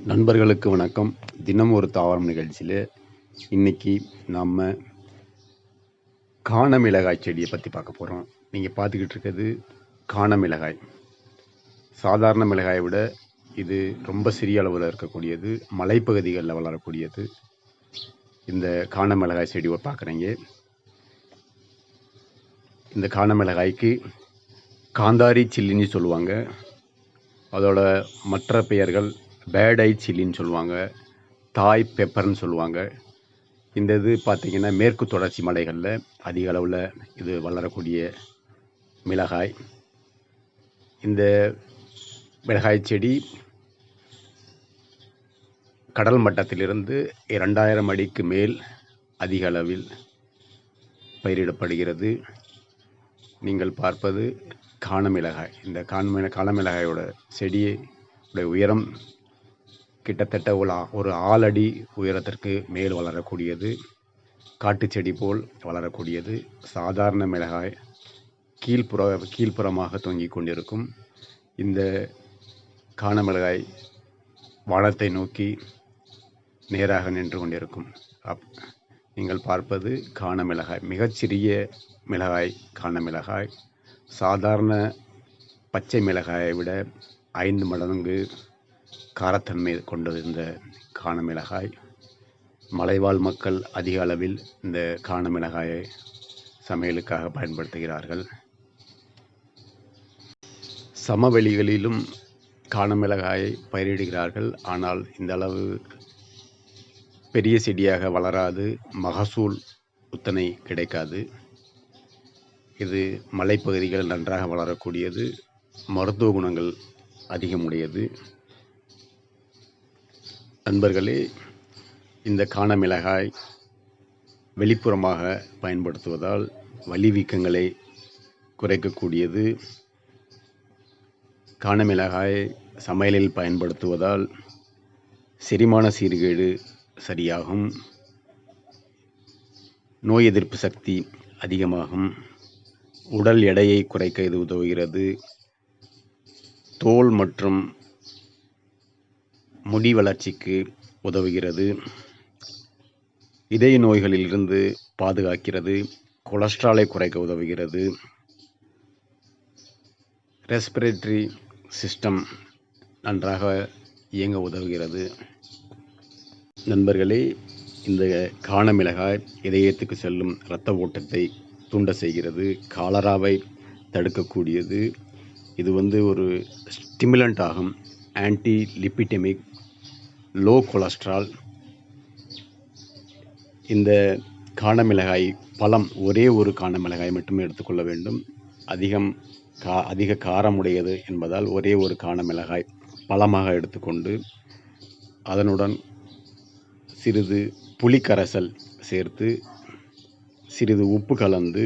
நண்பர்களுக்கு வணக்கம். தினம் ஒரு தாவரம் நிகழ்ச்சியில் இன்னைக்கு நாம் காண மிளகாய் செடியை பற்றி பார்க்க போகிறோம். நீங்கள் பார்த்துக்கிட்டு இருக்கிறது காண மிளகாய். சாதாரண மிளகாயை விட இது ரொம்ப சிறிய அளவில் இருக்கக்கூடியது, மலைப்பகுதிகளில் வளரக்கூடியது. இந்த காண மிளகாய் செடி பார்க்குறீங்க. இந்த காண மிளகாய்க்கு காந்தாரி சில்லின்னு சொல்லுவாங்க. அதோட மற்ற பெயர்கள் பேட் ஐ சில்லின்னு சொல்லுவாங்க, தாய் பெப்பர்னு சொல்லுவாங்க. இந்த இது பார்த்திங்கன்னா மேற்கு தொடர்ச்சி மலைகளில் அதிக அளவில் இது வளரக்கூடிய மிளகாய். இந்த மிளகாய் செடி கடல் மட்டத்திலிருந்து 2000 அடிக்கு மேல் அதிக அளவில் பயிரிடப்படுகிறது. நீங்கள் பார்ப்பது காண மிளகாய். இந்த காண மிளகாயோட செடியோட உயரம் கிட்டத்தட்ட ஒரு 4 அடி உயரத்திற்கு மேல் வளரக்கூடியது. காட்டு செடி போல் வளரக்கூடியது. சாதாரண மிளகாய் கீழ்ப்புறமாக தொங்கிக் கொண்டிருக்கும். இந்த காண மிளகாய் வானத்தை நோக்கி நேராக நின்று கொண்டிருக்கும். நீங்கள் பார்ப்பது காண மிளகாய். மிகச்சிறிய மிளகாய் காண மிளகாய். சாதாரண பச்சை மிளகாயை விட 5 மடங்கு காரத்தன்மை கொண்டது இந்த காண மிளகாய். மலைவாழ் மக்கள் அதிக அளவில் இந்த காண மிளகாயை சமையலுக்காக பயன்படுத்துகிறார்கள். சமவெளிகளிலும் காண மிளகாயை பயிரிடுகிறார்கள். ஆனால் இந்த அளவு பெரிய செடியாக வளராது, மகசூல் உத்தனை கிடைக்காது. இது மலைப்பகுதிகள் நன்றாக வளரக்கூடியது, மருத்துவ குணங்கள் அதிகமுடையது. நண்பர்களே, இந்த காண மிளகாய் வெளிப்புறமாக பயன்படுத்துவதால் வலி வீக்கங்களை குறைக்கக்கூடியது. காண மிளகாய் சமையலில் பயன்படுத்துவதால் செரிமான சீர்கேடு சரியாகும், நோய் எதிர்ப்பு சக்தி அதிகமாகும், உடல் எடையை குறைக்க இது உதவுகிறது, தோல் மற்றும் முடி வளர்ச்சிக்கு உதவுகிறது, இதய நோய்களிலிருந்து பாதுகாக்கிறது, கொலஸ்ட்ராலை குறைக்க உதவுகிறது, ரெஸ்பிரேட்டரி சிஸ்டம் நன்றாக இயங்க உதவுகிறது. நண்பர்களே, இந்த காண மிளகாய் இதயத்துக்கு செல்லும் இரத்த ஓட்டத்தை தூண்ட செய்கிறது, காலராவை தடுக்கக்கூடியது. இது ஒரு ஸ்டிமுலண்ட் ஆகும், ஆன்டி லிப்பிடெமிக், லோ கொலஸ்ட்ரால். இந்த காண மிளகாய் பழம் ஒரே ஒரு காண மிளகாய் மட்டுமே எடுத்துக்கொள்ள வேண்டும். அதிக காரமுடையது என்பதால் ஒரே ஒரு காண மிளகாய் பழமாக எடுத்துக்கொண்டு அதனுடன் சிறிது புளிக்கரைசல் சேர்த்து சிறிது உப்பு கலந்து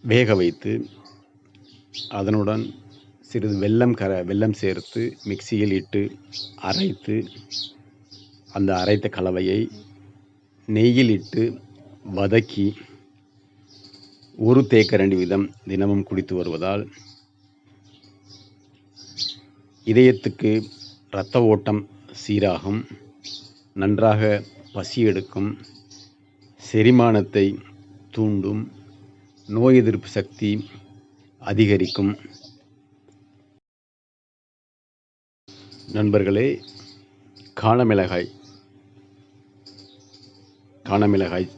வேக வைத்து அதனுடன் சிறிது வெல்லம் சேர்த்து மிக்சியில் இட்டு அரைத்து அந்த அரைத்த கலவையை நெய்யில் இட்டு வதக்கி 1 தேக்கரண்டி வீதம் தினமும் குடித்து வருவதால் இதயத்துக்கு இரத்த ஓட்டம் சீராகும், நன்றாக பசி எடுக்கும், செரிமானத்தை தூண்டும், நோய் எதிர்ப்பு சக்தி அதிகரிக்கும். நண்பர்களே, காண மிளகாய்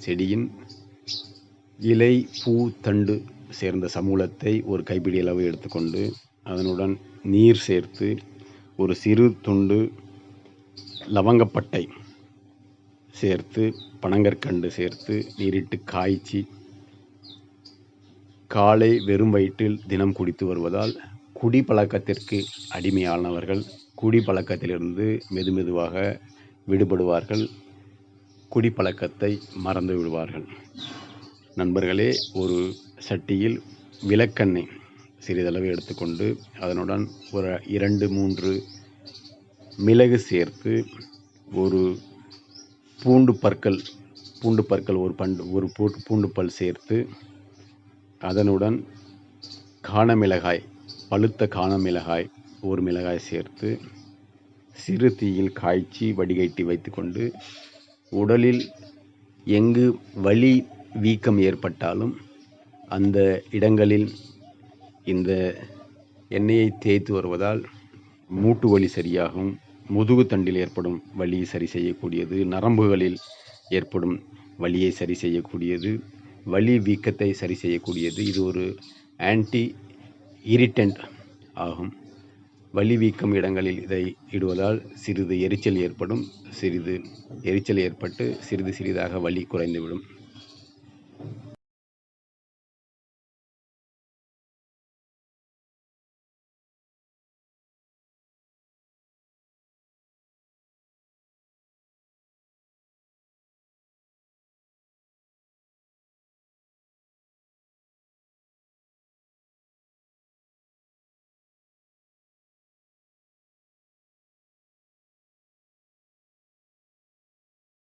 செடியின் இலை, பூ, தண்டு சேர்ந்த சமூலத்தை ஒரு கைப்பிடி அளவு எடுத்துக்கொண்டு அதனுடன் நீர் சேர்த்து ஒரு சிறு துண்டு லவங்கப்பட்டை சேர்த்து பனங்கற்கண்டு சேர்த்து நீரிட்டு காய்ச்சி காலை வெறும் வயிற்றில் தினம் குடித்து வருவதால் குடிப்பழக்கத்திற்கு அடிமையானவர்கள் குடிப்பழக்கத்திலிருந்து மெதுவாக விடுபடுவார்கள், குடிப்பழக்கத்தை மறந்து விடுவார்கள். நண்பர்களே, ஒரு சட்டியில் விளக்கெண்ணெய் சிறிதளவு எடுத்துக்கொண்டு அதனுடன் ஒரு 2-3 மிளகு சேர்த்து ஒரு பூண்டு பற்கள் ஒரு பூண்டு பல் சேர்த்து அதனுடன் பழுத்த காண மிளகாய் ஒரு மிளகாய் சேர்த்து சிறு தீயில் காய்ச்சி வடிகட்டி வைத்துக்கொண்டு உடலில் எங்கு வலி வீக்கம் ஏற்பட்டாலும் அந்த இடங்களில் இந்த எண்ணெயை தேய்த்து வருவதால் மூட்டு வலி சரியாகும். முதுகு தண்டில் ஏற்படும் வலி சரி செய்யக்கூடியது, நரம்புகளில் ஏற்படும் வலியை சரி செய்யக்கூடியது, வலி வீக்கத்தை சரி செய்யக்கூடியது. இது ஒரு ஆன்டி இரிட்டன்ட் ஆகும். வலி வீக்கம் இடங்களில் இதை இடுவதால் சிறிது எரிச்சல் ஏற்படும். சிறிது எரிச்சல் ஏற்பட்டு சிறிது சிறிதாக வலி குறைந்துவிடும்.